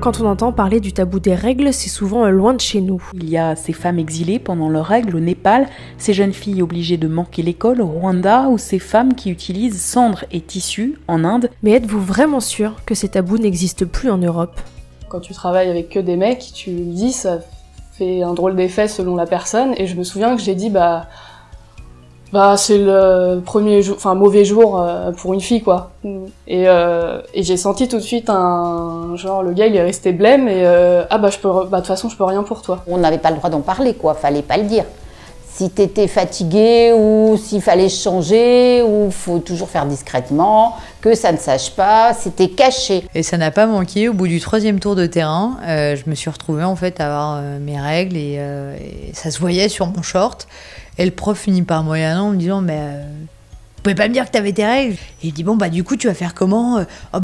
quand on entend parler du tabou des règles, c'est souvent loin de chez nous. Il y a ces femmes exilées pendant leurs règles au Népal, ces jeunes filles obligées de manquer l'école au Rwanda ou ces femmes qui utilisent cendres et tissus en Inde. Mais êtes-vous vraiment sûr que ces tabous n'existent plus en Europe ? Quand tu travailles avec que des mecs, tu le dis, ça fait un drôle d'effet selon la personne. Et je me souviens que j'ai dit, c'est le premier jour, mauvais jour pour une fille, quoi. Et j'ai senti tout de suite le gars il est resté blême et de toute façon je peux rien pour toi. On n'avait pas le droit d'en parler, quoi. Fallait pas le dire. Si t'étais fatigué ou s'il fallait changer, ou faut toujours faire discrètement, que ça ne sache pas, c'était caché. Et ça n'a pas manqué, au bout du 3e tour de terrain, je me suis retrouvée en fait à avoir mes règles et ça se voyait sur mon short. Et le prof finit par me regarder en me disant tu pouvais pas me dire que t'avais tes règles. Et il dit du coup tu vas faire comment ?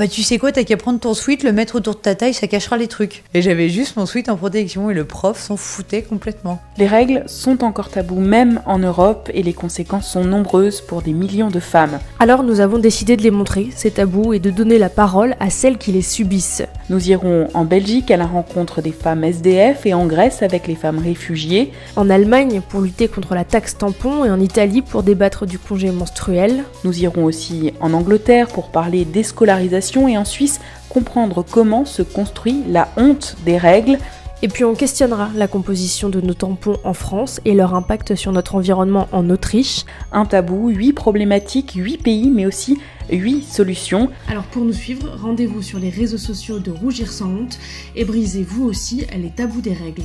Tu sais quoi, t'as qu'à prendre ton sweat, le mettre autour de ta taille, ça cachera les trucs. Et j'avais juste mon sweat en protection et le prof s'en foutait complètement. Les règles sont encore tabous même en Europe et les conséquences sont nombreuses pour des millions de femmes. Alors nous avons décidé de les montrer, ces tabous, et de donner la parole à celles qui les subissent. Nous irons en Belgique à la rencontre des femmes SDF et en Grèce avec les femmes réfugiées. En Allemagne pour lutter contre la taxe tampon et en Italie pour débattre du congé menstruel. Nous irons aussi en Angleterre pour parler déscolarisation et en Suisse comprendre comment se construit la honte des règles. Et puis on questionnera la composition de nos tampons en France et leur impact sur notre environnement en Autriche. Un tabou, 8 problématiques, 8 pays, mais aussi 8 solutions. Alors pour nous suivre, rendez-vous sur les réseaux sociaux de Rougir sans honte et brisez vous aussi les tabous des règles.